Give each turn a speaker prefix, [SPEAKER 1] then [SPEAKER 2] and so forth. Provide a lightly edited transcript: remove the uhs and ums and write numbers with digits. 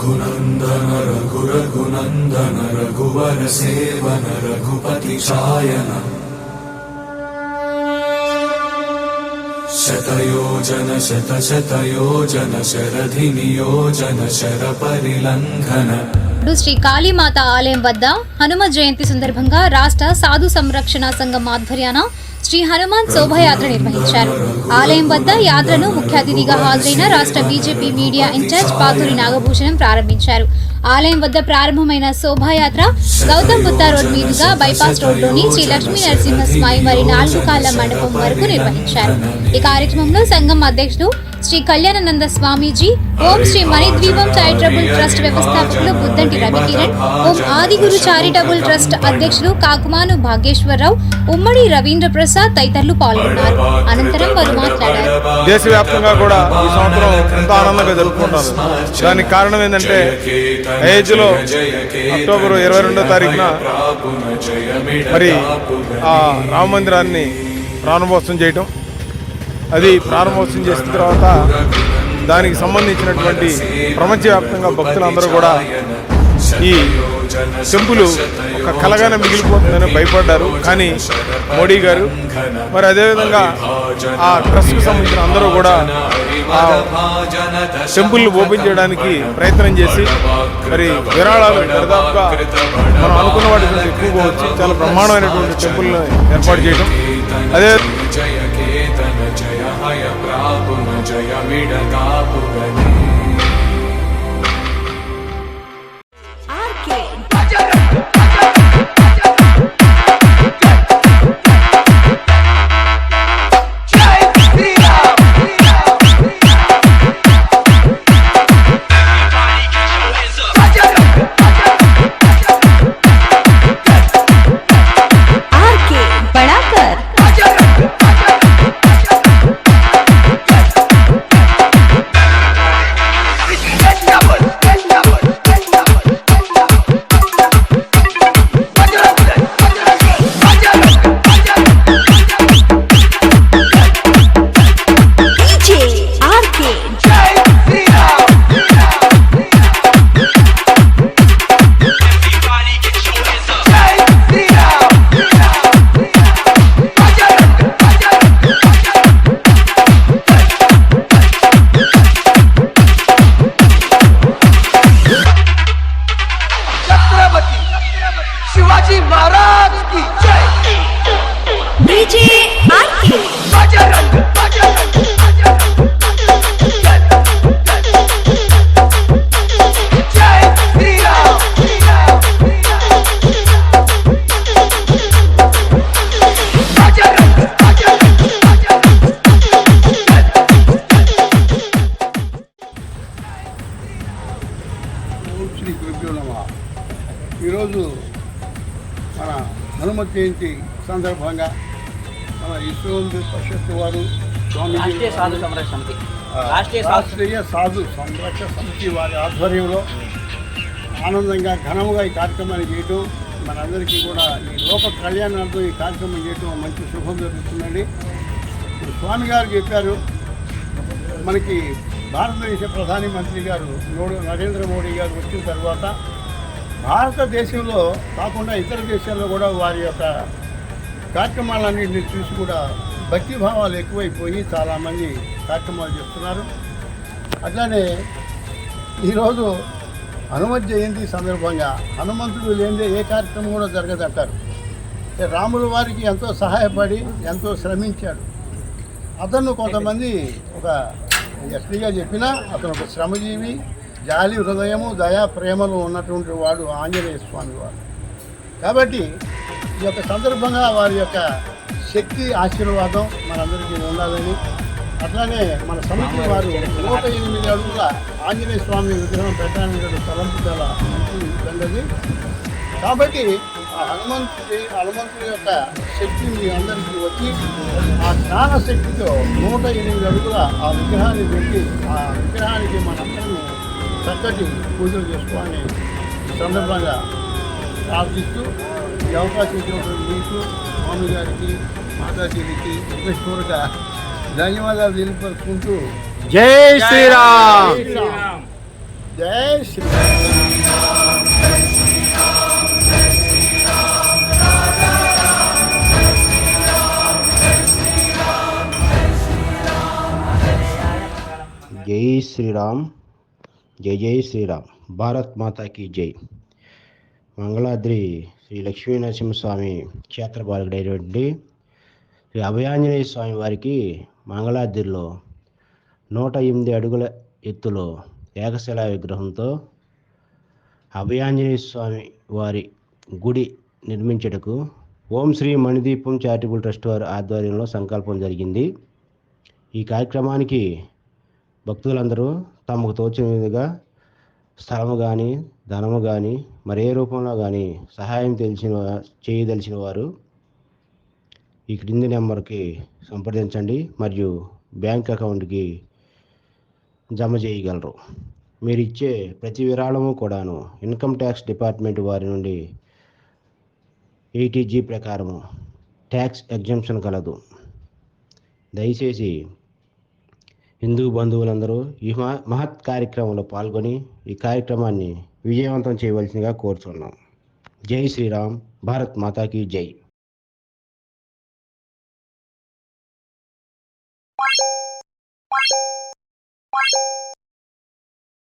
[SPEAKER 1] रघुनंदन रघुरघुनंदन रघुवर seven Raghupati छायन शतयोजन शतशतयोजन शरधि नियोजन sir परिलंघन.
[SPEAKER 2] Shri Kalimata ఆలయం వద్ద హనుమ జయంతి సందర్భంగా రాష్ట్ర సాధు సంరక్షణ సంఘం ఆధ్వర్యాన శ్రీ హనుమాన్ శోభాయాత్ర నిర్వహించారు. ఆలయం వద్ద యాత్రను ముఖ్య అతిథిగా హాజరైన రాష్ట్ర BJP media incharge Paturi Nagabhushanam ప్రారంభించారు. ఆలయం వద్ద ప్రారంభమైన శోభాయాత్ర గౌతమ్ బుద్ధ రోడ్ మీదుగా బైపాస్ రోడ్లోని శ్రీ లక్ష్మీ నరసింహ స్వామి వారి 4 కాళ్ల మండపం వరకు నిర్వహించారు. ఈ కార్యక్రమంలో సంఘం అధ్యక్షుడు శ్రీ కళ్యాణానంద స్వామీజీ, ఓం శ్రీ మణిద్వీపం చారిటబుల్ ట్రస్ట్ వ్యవస్థాపకులు బుద్దంటి రవికిరణ్, ఓం ఆదిగురు చారిటబుల్ ట్రస్ట్ అధ్యక్షులు కాకుమాను భాగ్యేశ్వరరావు, ఉమ్మడి రవీంద్ర ప్రసాద్ తదితరులు పాల్గొన్నారు. అనంతరం వారు మాట్లాడారు.
[SPEAKER 3] దేశవ్యాప్తంగా కూడా ఈ సంవత్సరం ఎంతో ఆనందంగా జరుపుకుంటారు. దానికి కారణం ఏంటంటే అయోధ్యలో అక్టోబర్ 22వ తారీఖున మరి ఆ రామ మందిరాన్ని ప్రారంభోత్సవం చేయటం, అది ప్రారంభోత్సవం చేసిన తర్వాత దానికి సంబంధించినటువంటి ప్రపంచవ్యాప్తంగా భక్తులందరూ కూడా ఈ టెంపుల్ ఒక కలగానే మిగిలిపోతుందని భయపడ్డారు. కానీ మోడీ గారు మరి అదేవిధంగా ఆ ట్రస్ట్కి సంబంధించిన అందరూ కూడా ఆ టెంపుల్ని ఓపెన్ చేయడానికి ప్రయత్నం చేసి మరి విరాళాలు దాదాపుగా మనం అనుకున్న వాటి నుంచి ఎక్కువగా వచ్చి చాలా బ్రహ్మాండమైనటువంటి టెంపుల్ని ఏర్పాటు చేయడం, అదే
[SPEAKER 4] ఈరోజు మన హనుమ జయంతి సందర్భంగా మన విశ్వ పరిషత్ వారు రాష్ట్రీయ సాధు సంరక్షణ సమితి వారి ఆధ్వర్యంలో ఆనందంగా ఘనంగా ఈ కార్యక్రమాన్ని చేయటం, మనందరికీ కూడా ఈ లోక కళ్యాణాలతో ఈ కార్యక్రమం చేయటం మంచి శుభం జరుగుతుందండి. స్వామి గారు చెప్పారు, మనకి భారతదేశ ప్రధాని మంత్రి గారు నరేంద్ర మోడీ గారు వచ్చిన తర్వాత భారతదేశంలో కాకుండా ఇతర దేశాల్లో కూడా వారి యొక్క కార్యక్రమాలన్నింటినీ చూసి కూడా భక్తిభావాలు ఎక్కువైపోయి చాలామంది కార్యక్రమాలు చేస్తున్నారు. అట్లానే ఈరోజు హనుమత్ జయంతి సందర్భంగా హనుమంతుడు లేనిదే ఏ కార్యక్రమం కూడా జరగదంటారు. రాముల వారికి ఎంతో సహాయపడి ఎంతో శ్రమించాడు. అతను కొంతమంది ఒక ఎస్పీగా చెప్పినా అతను ఒక శ్రమజీవి, జాలి హృదయము, దయా ప్రేమలు ఉన్నటువంటి వాడు ఆంజనేయ స్వామి వారు. కాబట్టి ఈ యొక్క సందర్భంగా వారి యొక్క శక్తి ఆశీర్వాదం మనందరికీ ఉండాలని, అట్లానే మన సమితి వారు 108 అడుగుల ఆంజనేయ స్వామి విగ్రహం పెట్టడానికి తలంపు చాలా మంచి సంగతి. కాబట్టి ఆ హనుమంతుడి యొక్క శక్తి మీ అందరికీ వచ్చి ఆ జ్ఞాన శక్తితో 108 అడుగుల ఆ విగ్రహాన్ని పెట్టి ఆ విగ్రహానికి మనందరినీ చక్కటి పూజలు చేసుకోవాలని సందర్భంగా ప్రార్థిస్తూ ఈ అవకాశం ఇచ్చినటువంటి మీకు, స్వామి గారికి, మాతాజీకి విశేషపూర్వక ధన్యవాదాలు తెలియపరుచుకుంటూ
[SPEAKER 3] జై శ్రీరామ్.
[SPEAKER 4] జై శ్రీ
[SPEAKER 5] జై శ్రీరామ్, జై జై శ్రీరామ్, భారత్ మాతాకి జై. మంగళాద్రి శ్రీ లక్ష్మీ నరసింహస్వామి క్షేత్ర బాలకుడైనటువంటి శ్రీ అభయాంజనేయ స్వామి వారికి మంగళాద్రిలో 108 అడుగుల ఎత్తులో ఏకశిలా విగ్రహంతో అభయాంజనేయ స్వామి వారి గుడి నిర్మించుటకు ఓం శ్రీ మణిదీపం చారిటబుల్ ట్రస్ట్ వారి ఆధ్వర్యంలో సంకల్పం జరిగింది. ఈ కార్యక్రమానికి భక్తులందరూ తమకు తోచిన విధంగా స్థలము కానీ, ధనము కానీ, మరే రూపంలో కానీ సహాయం చేయదలిచిన వారు ఈ క్రింది నెంబర్కి సంప్రదించండి మరియు బ్యాంక్ అకౌంట్కి జమ చేయగలరు. మీరు ఇచ్చే ప్రతి విరాళము కూడాను ఇన్కమ్ ట్యాక్స్ డిపార్ట్మెంట్ వారి నుండి 80G ప్రకారము ట్యాక్స్ ఎగ్జంప్షన్ కలదు. దయచేసి హిందూ బంధువులందరూ ఈ మహత్ కార్యక్రమంలో పాల్గొని ఈ కార్యక్రమాన్ని విజయవంతం చేయవలసిందిగా కోరుతున్నాం. జై శ్రీరామ్, భారత్ మాతాకి జై.